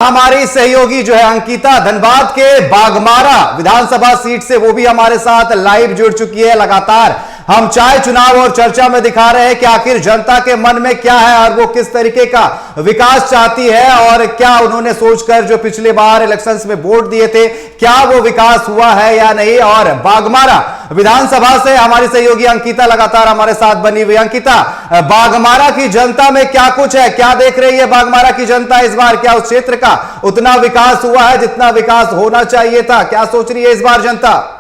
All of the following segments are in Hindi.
हमारी सहयोगी जो है अंकिता धनबाद के बाघमारा विधानसभा सीट से वो भी हमारे साथ लाइव जुड़ चुकी है। लगातार हम चाय चुनाव और चर्चा में दिखा रहे हैं कि आखिर जनता के मन में क्या है और वो किस तरीके का विकास चाहती है और क्या उन्होंने सोचकर जो पिछले बार इलेक्शंस में वोट दिए थे क्या वो विकास हुआ है या नहीं। और बाघमारा विधानसभा से हमारी सहयोगी अंकिता लगातार हमारे साथ बनी हुई। अंकिता, बाघमारा की जनता में क्या कुछ है, क्या देख रही है बाघमारा की जनता इस बार? क्या उस क्षेत्र का उतना विकास हुआ है जितना विकास होना चाहिए था? क्या सोच रही है इस बार जनता?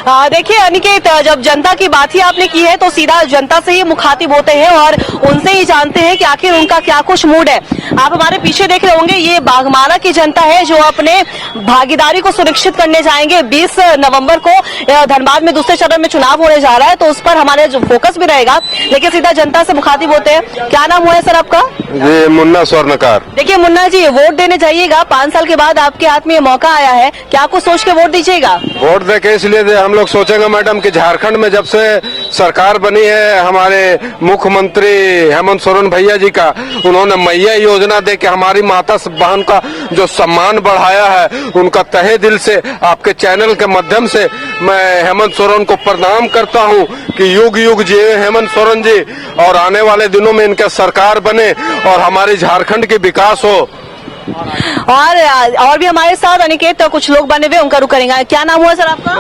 देखिए अनिकेत, जब जनता की बात ही आपने की है तो सीधा जनता से ही मुखातिब होते हैं और उनसे ही जानते हैं कि आखिर उनका क्या कुछ मूड है। आप हमारे पीछे देख रहे होंगे, ये बाघमारा की जनता है जो अपने भागीदारी को सुनिश्चित करने जाएंगे। 20 नवंबर को धनबाद में दूसरे चरण में चुनाव होने जा रहा है तो उस पर हमारे जो फोकस भी रहेगा, लेकिन सीधा जनता से मुखातिब होते हैं। क्या नाम हुआ है सर आपका? जी, मुन्ना स्वर्णकार। देखिए मुन्ना जी, वोट देने जाइएगा, 5 साल के बाद आपके हाथ में ये मौका आया है, क्या कुछ सोच के वोट दीजिएगा? वोट देके इसलिए हम लोग सोचेंगे मैडम कि झारखंड में जब से सरकार बनी है हमारे मुख्यमंत्री हेमंत सोरेन भैया जी का, उन्होंने मैया योजना दे के हमारी माता बहन का जो सम्मान बढ़ाया है, उनका तहे दिल से आपके चैनल के माध्यम से मैं हेमंत सोरेन को प्रणाम करता हूं कि युग युग जिए हेमंत सोरेन जी और आने वाले दिनों में इनका सरकार बने और हमारी झारखंड की विकास हो। और भी हमारे साथ अनिकेत तो कुछ लोग बने हुए, उनका रुख करेंगे। क्या नाम हुआ सर आपका?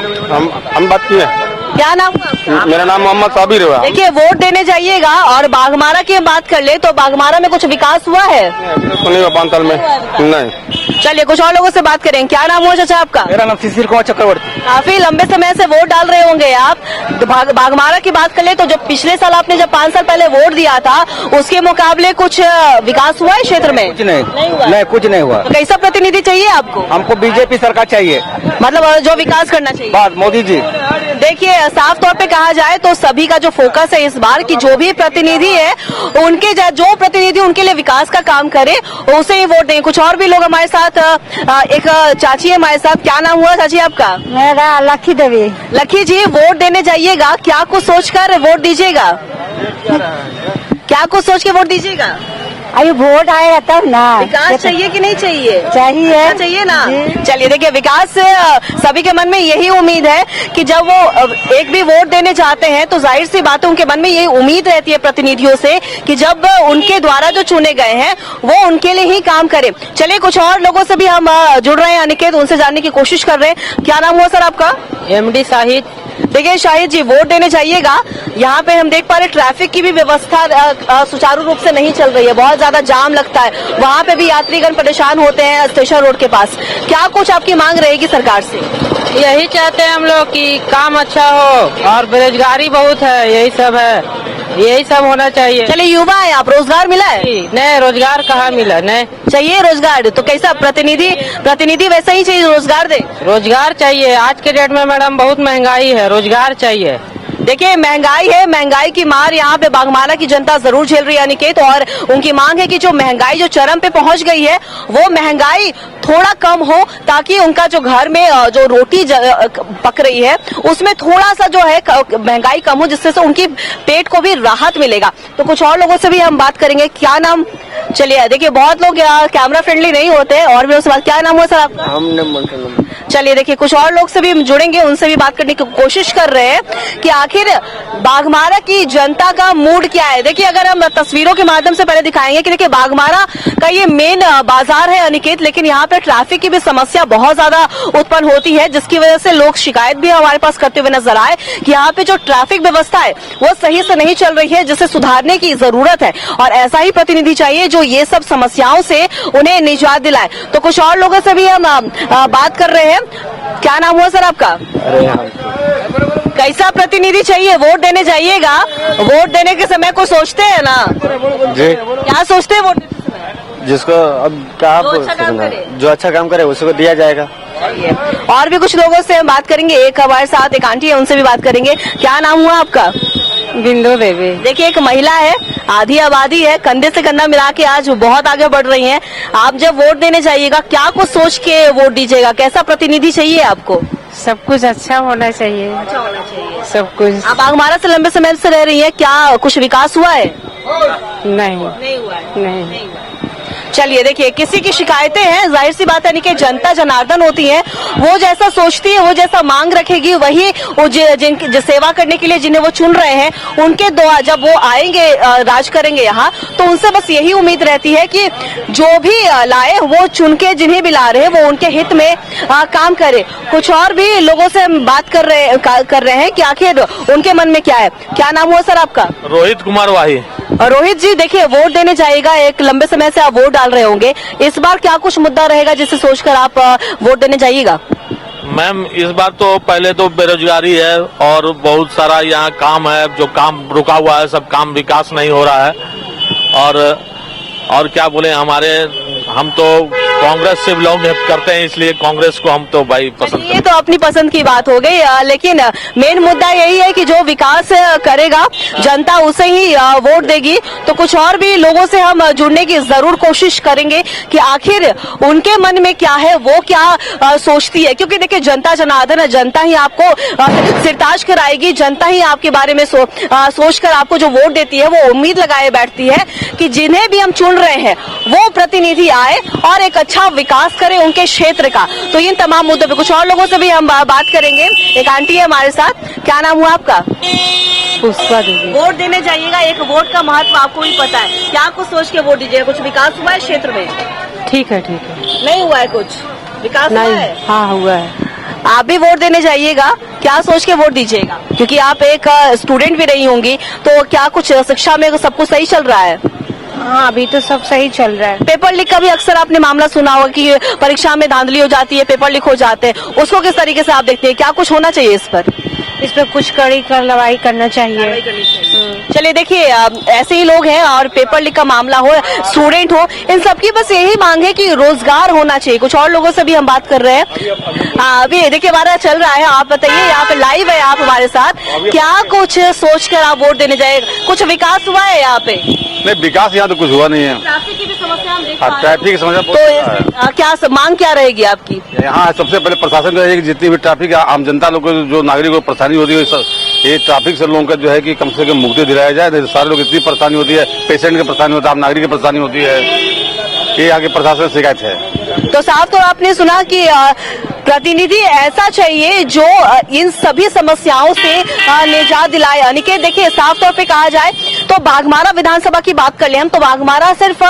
हम बात किए। क्या नाम हुआ आपका? मेरा नाम मोहम्मद साबिर हुआ। देखिए वोट देने जाइएगा और बाघमारा की बात कर ले तो बाघमारा में कुछ विकास हुआ है? 5 साल में नहीं। चलिए कुछ और लोगों से बात करें। क्या नाम हुआ चाचा आपका? मेरा नाम शिशिर कुमार चक्रवर्ती। काफी लंबे समय से वोट डाल रहे होंगे आप। तो बाघमारा की बात कर ले तो जो पिछले साल आपने जब 5 साल पहले वोट दिया था उसके मुकाबले कुछ विकास हुआ है क्षेत्र में? कुछ नहीं हुआ। नहीं, कुछ नहीं हुआ। तो कैसा प्रतिनिधि चाहिए आपको? हमको बीजेपी सरकार चाहिए, मतलब जो विकास करना चाहिए। बात मोदी जी। देखिए साफ तौर पे कहा जाए तो सभी का जो फोकस है इस बार की जो भी प्रतिनिधि है उनके जो प्रतिनिधि उनके लिए विकास का काम करे उसे ही वोट दें। कुछ और भी लोग हमारे साथ, एक चाची है हमारे साथ। क्या नाम हुआ चाची आपका? मेरा लखी देवी। लखी जी, वोट देने जाइएगा, क्या कुछ सोचकर वोट दीजिएगा? क्या कुछ सोच के वोट दीजिएगा? अभी वोट आएगा तब ना। विकास चाहिए कि नहीं चाहिए? चाहिए। चाहिए ना। चलिए देखिए, विकास से सभी के मन में यही उम्मीद है कि जब वो एक भी वोट देने जाते हैं तो जाहिर सी बात है उनके मन में यही उम्मीद रहती है प्रतिनिधियों से कि जब उनके द्वारा जो चुने गए हैं वो उनके लिए ही काम करे। चलिए कुछ और लोगों से भी हम जुड़ रहे हैं अनिकेत, उनसे जानने की कोशिश कर रहे हैं। क्या नाम हुआ सर आपका? MD शाहिद। देखिए शाहिद जी, वोट देने जाइएगा। यहाँ पे हम देख पा रहे ट्रैफिक की भी व्यवस्था सुचारू रूप से नहीं चल रही है, बहुत ज्यादा जाम लगता है, वहाँ पे भी यात्रीगण परेशान होते हैं स्टेशन रोड के पास। क्या कुछ आपकी मांग रहेगी सरकार से? यही चाहते हैं हम लोग कि काम अच्छा हो और बेरोजगारी बहुत है, यही सब है, यही सब होना चाहिए। चलिए युवा है आप, रोजगार मिला है? नहीं, रोजगार कहाँ मिला? नहीं चाहिए रोजगार। तो कैसा प्रतिनिधि वैसा ही चाहिए, रोजगार दे? रोजगार चाहिए। आज के डेट में मैडम बहुत महंगाई है, रोजगार चाहिए। देखिए महंगाई है, महंगाई की मार यहाँ पे बाघमारा की जनता जरूर झेल रही है अनिकेत, और उनकी मांग है कि जो महंगाई जो चरम पे पहुंच गई है वो महंगाई थोड़ा कम हो ताकि उनका जो घर में जो रोटी पक रही है उसमें थोड़ा सा जो है महंगाई कम हो, जिससे उनकी पेट को भी राहत मिलेगा। तो कुछ और लोगों से भी हम बात करेंगे। क्या नाम? चलिए देखिए बहुत लोग कैमरा फ्रेंडली नहीं होते और भी उससे बात। क्या नाम हुआ सर आपका? चलिए देखिए कुछ और लोग से भी हम जुड़ेंगे, उनसे भी बात करने की कोशिश कर रहे हैं कि आखिर बाघमारा की जनता का मूड क्या है। देखिए अगर हम तस्वीरों के माध्यम से पहले दिखाएंगे कि देखिए बाघमारा का ये मेन बाजार है अनिकेत, लेकिन यहाँ पे ट्रैफिक की भी समस्या बहुत ज्यादा उत्पन्न होती है, जिसकी वजह से लोग शिकायत भी हमारे पास करते हुए नजर आए कि यहाँ पे जो ट्रैफिक व्यवस्था है वो सही से नहीं चल रही है, जिसे सुधारने की जरूरत है और ऐसा ही प्रतिनिधि चाहिए जो ये सब समस्याओं से उन्हें निजात दिलाए। तो कुछ और लोगों से भी हम बात कर रहे हैं। क्या नाम हुआ सर आपका? कैसा प्रतिनिधि चाहिए? वोट देने जाइएगा, वोट देने के समय को सोचते हैं ना जी, क्या सोचते हैं वोट देने के समय? जिसको अब क्या जो अच्छा काम करे उसको दिया जाएगा। और भी कुछ लोगों से हम बात करेंगे। एक हमारे साथ एक आंटी है, उनसे भी बात करेंगे। क्या नाम हुआ आपका? बिंदु बेबी। देखिए एक महिला है, आधी आबादी है, कंधे से कंधा मिला के आज बहुत आगे बढ़ रही हैं। आप जब वोट देने जाइएगा क्या कुछ सोच के वोट दीजिएगा? कैसा प्रतिनिधि चाहिए आपको? सब कुछ अच्छा होना चाहिए। अच्छा होना चाहिए सब कुछ। आप बाघमारा से लंबे समय से रह रही हैं, क्या कुछ विकास हुआ है? नहीं नहीं हुआ है। नहीं चलिए देखिए, किसी की शिकायतें हैं, जाहिर सी बात है नहीं कि जनता जनार्दन होती है, वो जैसा सोचती है, वो जैसा मांग रखेगी, वही वो जिनकी सेवा करने के लिए जिन्हें वो चुन रहे हैं, उनके द्वारा जब वो आएंगे, राज करेंगे यहाँ, तो उनसे बस यही उम्मीद रहती है कि जो भी लाए वो चुन के, जिन्हें भी ला रहे हैं वो उनके हित में काम करे। कुछ और भी लोगों से हम बात कर रहे हैं कि आखिर उनके मन में क्या है। क्या नाम हुआ सर आपका? रोहित कुमार वाही। रोहित जी, देखिए वोट देने जाएगा, एक लंबे समय से आप वोट डाल रहे होंगे, इस बार क्या कुछ मुद्दा रहेगा जिसे सोचकर आप वोट देने जाइएगा? मैम, इस बार तो पहले तो बेरोजगारी है और बहुत सारा यहाँ काम है, जो काम रुका हुआ है, सब काम विकास नहीं हो रहा है। और क्या बोले, हम तो कांग्रेस से बिलोंग करते हैं, इसलिए कांग्रेस को हम तो भाई पसंद। ये तो अपनी पसंद की बात हो गई, लेकिन मेन मुद्दा यही है कि जो विकास करेगा जनता उसे ही वोट देगी। तो कुछ और भी लोगों से हम जुड़ने की जरूर कोशिश करेंगे कि आखिर उनके मन में क्या है, वो क्या सोचती है, क्योंकि देखिए जनता जनार्दन है, जनता ही आपको सिरताज कराएगी, जनता ही आपके बारे में सोचकर आपको जो वोट देती है, वो उम्मीद लगाए बैठती है कि जिन्हें भी हम चुन रहे हैं वो प्रतिनिधि आए और एक अच्छा विकास करे उनके क्षेत्र का। तो इन तमाम मुद्दों पे कुछ और लोगों से भी हम बात करेंगे। एक आंटी है हमारे साथ, क्या नाम हुआ आपका? पुष्पा दीदी। वोट देने जाइएगा, एक वोट का महत्व आपको भी पता है, क्या कुछ सोच के वोट दीजिएगा? कुछ विकास हुआ है क्षेत्र में? ठीक है नहीं हुआ है, कुछ विकास हुआ नहीं। है? हाँ हुआ है। आप भी वोट देने जाइएगा, क्या सोच के वोट दीजिएगा? क्योंकि आप एक स्टूडेंट भी रही होंगी, तो क्या कुछ शिक्षा में सब कुछ सही चल रहा है? हाँ, अभी तो सब सही चल रहा है। पेपर लीक का भी अक्सर आपने मामला सुना होगा कि परीक्षा में धांधली हो जाती है, पेपर लीक हो जाते हैं, उसको किस तरीके से आप देखते हैं? क्या कुछ होना चाहिए इस पर? इस पर कुछ कड़ी कार्रवाई करना चाहिए। चलिए देखिए, ऐसे ही लोग हैं और पेपर लीक का मामला हो, स्टूडेंट हो, इन सबकी बस यही मांग है कि रोजगार होना चाहिए। कुछ और लोगों से भी हम बात कर रहे हैं। अभी देखिए हमारा चल रहा है, आप बताइए, यहाँ पे लाइव है आप हमारे साथ, क्या कुछ सोचकर आप वोट देने जाएगा? कुछ विकास हुआ है यहाँ पे? नहीं, विकास यहाँ तो कुछ हुआ नहीं है। ट्रैफिक की भी समस्या हम देख पा रहे हैं। ट्रैफिक की समस्या तो क्या मांग क्या रहेगी आपकी? यहाँ सबसे पहले प्रशासन का है कि जितनी भी ट्रैफिक आम जनता लोग को, जो नागरिकों को परेशानी होती है, ये ट्रैफिक से लोगों का जो है कि कम से कम मुक्ति दिलाया जाए। नहीं सारे लोग इतनी परेशानी होती है, पेशेंट की परेशानी होती है, आम नागरिक की परेशानी होती है, ये आगे प्रशासन से शिकायत है। तो साफ तौर आपने सुना कि प्रतिनिधि ऐसा चाहिए जो इन सभी समस्याओं से निजात दिलाए। अनिकेत, देखिए साफ तौर पे कहा जाए तो बाघमारा विधानसभा की बात कर ले हम, तो बाघमारा सिर्फ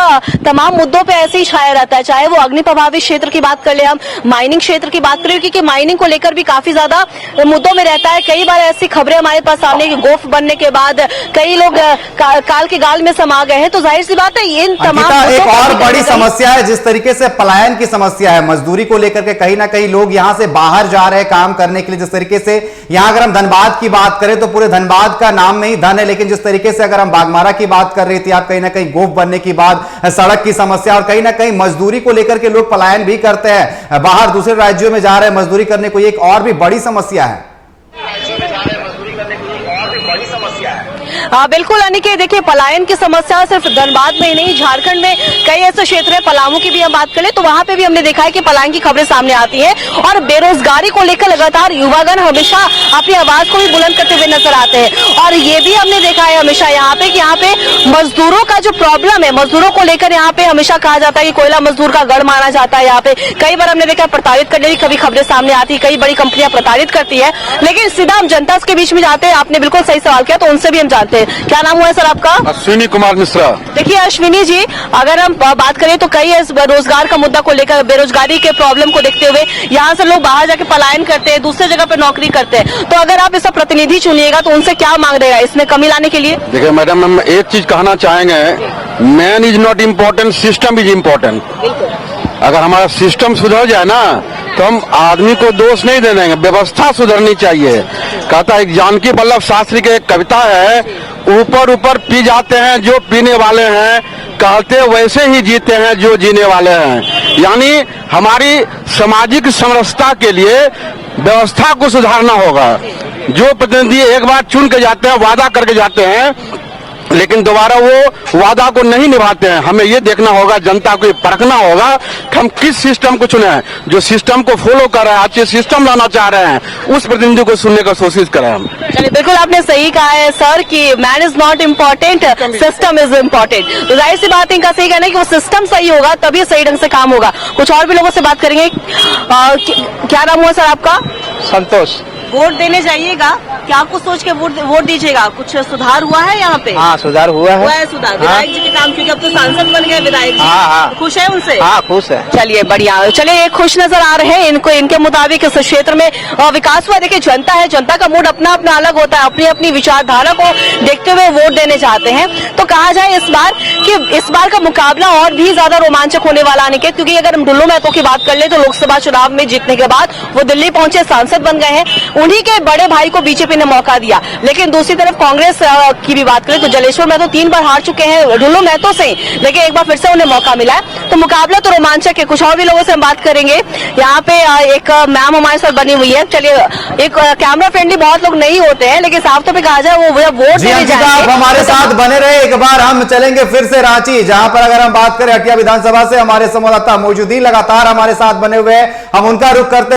तमाम मुद्दों पे ऐसे ही छाया रहता है, चाहे वो अग्नि प्रभावित क्षेत्र की बात कर ले हम, माइनिंग क्षेत्र की बात करें, क्योंकि माइनिंग को लेकर भी काफी ज्यादा मुद्दों में रहता है। कई बार ऐसी खबरें हमारे पास सामने की गोफ बनने के बाद कई लोग काल के गाल में समा गए हैं, तो जाहिर सी बात है इन तमाम एक और बड़ी समस्या है, जिस तरीके से पलायन की समस्या है, मजदूरी को लेकर के कहीं ना कहीं लोग यहां से बाहर जा रहे हैं काम करने के लिए। जिस तरीके से यहां अगर हम धनबाद की बात करें तो पूरे धनबाद का नाम में ही धन है, लेकिन जिस तरीके से अगर हम बाघमारा की बात कर रही थी आप, कहीं ना कहीं गोफ बनने की बात, सड़क की समस्या और कहीं ना कहीं मजदूरी को लेकर के लोग पलायन भी करते हैं, बाहर दूसरे राज्यों में जा रहे हैं मजदूरी करने को, एक और भी बड़ी समस्या है। हाँ बिल्कुल अनिकेत, देखिए पलायन की समस्या सिर्फ धनबाद में ही नहीं, झारखंड में कई ऐसे क्षेत्र है, पलामू की भी हम बात करें तो वहां पे भी हमने देखा है कि पलायन की खबरें सामने आती हैं और बेरोजगारी को लेकर लगातार युवागण हमेशा अपनी आवाज को भी बुलंद करते हुए नजर आते हैं। और ये भी हमने देखा है हमेशा यहाँ पे कि यहाँ पे मजदूरों का जो प्रॉब्लम है, मजदूरों को लेकर यहाँ पे हमेशा कहा जाता है कि कोयला मजदूर का गढ़ माना जाता है। यहाँ पे कई बार हमने देखा प्रताड़ित करने की कभी खबरें सामने आती है, कई बड़ी कंपनियां प्रताड़ित करती है, लेकिन सीधा हम जनता के बीच में जाते हैं। आपने बिल्कुल सही सवाल किया, तो उनसे भी हम जानते हैं। क्या नाम हुआ है सर आपका? अश्विनी कुमार मिश्रा। देखिए अश्विनी जी, अगर हम बात करें तो कई रोजगार का मुद्दा को लेकर, बेरोजगारी के प्रॉब्लम को देखते हुए यहाँ से लोग बाहर जाके पलायन करते हैं, दूसरे जगह पे नौकरी करते हैं, तो अगर आप इसका प्रतिनिधि चुनिएगा तो उनसे क्या मांग रहेगा इसमें कमी लाने के लिए? देखिए मैडम, हम एक चीज कहना चाहेंगे, man is not important, system is important. अगर हमारा सिस्टम सुधर जाए ना तो हम आदमी को दोष नहीं दे देंगे, व्यवस्था सुधरनी चाहिए। कहता है जानकी वल्लभ शास्त्री की एक कविता है, ऊपर ऊपर पी जाते हैं जो पीने वाले हैं, कहते वैसे ही जीते हैं जो जीने वाले हैं। यानी हमारी सामाजिक समरसता के लिए व्यवस्था को सुधारना होगा। जो प्रतिनिधि एक बार चुन के जाते हैं, वादा करके जाते हैं, लेकिन दोबारा वो वादा को नहीं निभाते हैं। हमें ये देखना होगा, जनता को ये परखना होगा कि हम किस सिस्टम को चुने हैं। जो सिस्टम को फॉलो कर रहे हैं, अच्छे सिस्टम लाना चाह रहे हैं, उस प्रतिनिधि को सुनने का कोशिश करें हम। चलिए, बिल्कुल आपने सही कहा है सर कि man is not important, system is important. तो जाहिर सी बात है, इनका सही कहना है कि वो सिस्टम सही होगा तभी सही ढंग से काम होगा। कुछ और भी लोगों से बात करेंगे। क्या नाम हुआ सर आपका? संतोष। वोट देने जाइएगा, क्या आपको सोच के वोट दीजिएगा? कुछ सुधार हुआ है यहाँ पे? हाँ, सुधार हुआ है। सुधार विधायक जी के काम, क्योंकि अब तो सांसद बन गए विधायक जी। हाँ। खुश है उनसे? हाँ, खुश है। चलिए, बढ़िया। चलिए, ये खुश नजर आ रहे हैं। इनको इनके मुताबिक इस क्षेत्र में विकास हुआ। देखिए, जनता है, जनता का मूड अपना अपना अलग होता है, अपनी अपनी विचारधारा को देखते हुए वोट देने जाते हैं। तो कहा जाए इस बार का मुकाबला और भी ज्यादा रोमांचक होने वाला अनिकेत, क्योंकि अगर हम ढुल्लो महतो की बात कर ले तो लोकसभा चुनाव में जीतने के बाद वो दिल्ली पहुंचे, सांसद बन गए हैं। उन्हीं के बड़े भाई को बीजेपी ने मौका दिया। लेकिन दूसरी तरफ कांग्रेस की भी बात करें तो जलेश्वर महतो 3 बार हार चुके हैं ढुल्लो महतो से, लेकिन एक बार फिर से उन्हें मौका मिला है। तो मुकाबला तो रोमांचक है। कुछ और भी लोगों से हम बात करेंगे। यहाँ पे एक मैम हमारे साथ बनी हुई है। चलिए, एक कैमरा फ्रेंडली बहुत लोग नहीं होते हैं, लेकिन साफ तौर पे कहा जाए वो वोट देने जाएंगे। आप हमारे साथ बने रहे। एक बार हम चलेंगे फिर से रांची, जहां पर अगर हम बात करें हटिया विधानसभा से, हमारे संवाददाता मौजूद ही लगातार हमारे साथ बने हुए हैं। हम उनका रुख करते